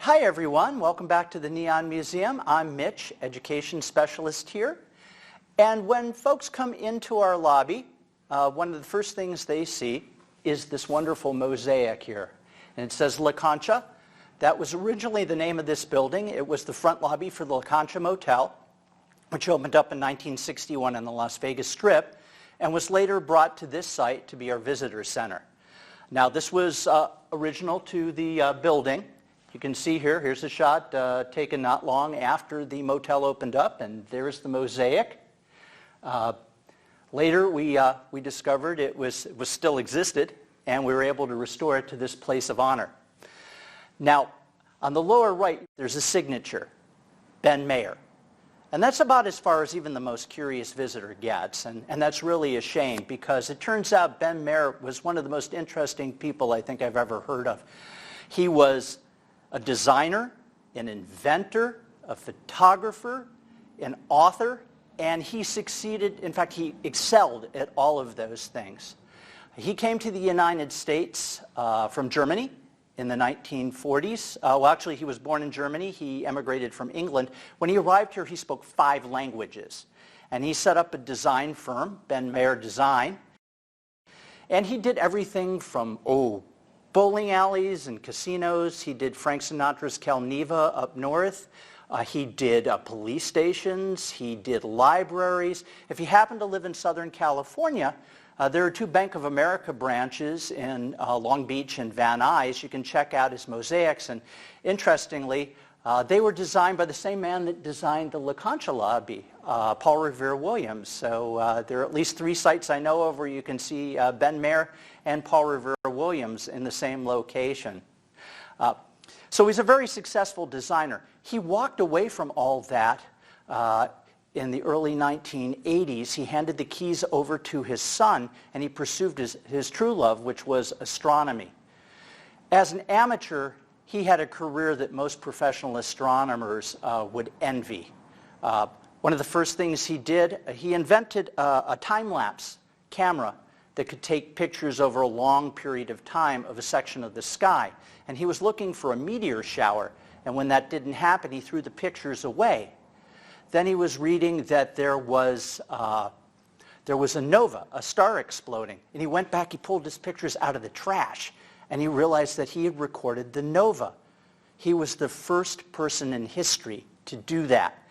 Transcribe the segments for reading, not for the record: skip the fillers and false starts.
Hi everyone, welcome back to the Neon Museum. I'm Mitch, education specialist here. And when folks come into our lobby, one of the first things they see is this wonderful mosaic here. And it says La Concha. That was originally the name of this building. It was the front lobby for the La Concha Motel, which opened up in 1961 on the Las Vegas Strip and was later brought to this site to be our visitor center. Now this was original to the building. You can see here's a shot taken not long after the motel opened up, and there's the mosaic. Later we discovered it was still existed, and we were able to restore it to this place of honor. Now, on the lower right, there's a signature, Ben Mayer. And that's about as far as even the most curious visitor gets, and that's really a shame because it turns out Ben Mayer was one of the most interesting people I think I've ever heard of. He was a designer, an inventor, a photographer, an author, and he succeeded, in fact, he excelled at all of those things. He came to the United States from Germany in the 1940s. Well, actually, he was born in Germany. He emigrated from England. When he arrived here, he spoke 5 languages. And he set up a design firm, Ben Mayer Design. And he did everything from, bowling alleys and casinos. He did Frank Sinatra's Calneva up north. He did police stations. He did libraries. If you happen to live in Southern California, there are 2 Bank of America branches in Long Beach and Van Nuys. You can check out his mosaics. And interestingly, they were designed by the same man that designed the La Concha lobby, Paul Revere Williams. So there are at least 3 sites I know of where you can see Ben Mayer and Paul Revere Williams in the same location. So he's a very successful designer. He walked away from all that in the early 1980s. He handed the keys over to his son, and he pursued his true love, which was astronomy. As an amateur, he had a career that most professional astronomers would envy. One of the first things he did, he invented a time-lapse camera that could take pictures over a long period of time of a section of the sky. And he was looking for a meteor shower, and when that didn't happen, he threw the pictures away. Then he was reading that there was a nova, a star exploding, and he went back, he pulled his pictures out of the trash, and he realized that he had recorded the nova. He was the first person in history to do that.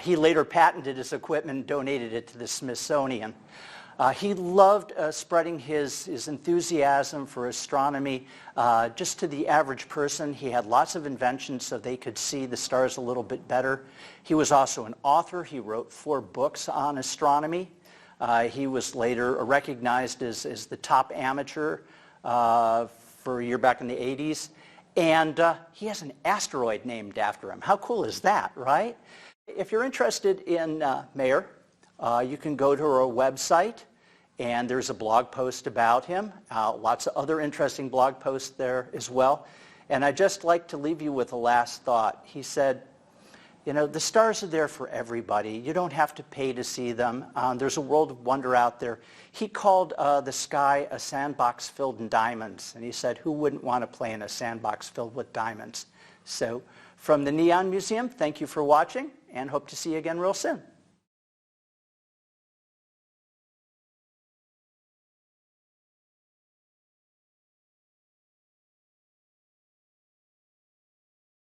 He later patented his equipment and donated it to the Smithsonian. He loved spreading his enthusiasm for astronomy just to the average person. He had lots of inventions so they could see the stars a little bit better. He was also an author. He wrote 4 books on astronomy. He was later recognized as the top amateur for a year back in the 80s. And he has an asteroid named after him. How cool is that, right? If you're interested in Mayer, you can go to our website, and there's a blog post about him. Lots of other interesting blog posts there as well. And I'd just like to leave you with a last thought. He said, you know, the stars are there for everybody. You don't have to pay to see them. There's a world of wonder out there. He called the sky a sandbox filled in diamonds. And he said, who wouldn't want to play in a sandbox filled with diamonds? So from the Neon Museum, thank you for watching, and hope to see you again real soon.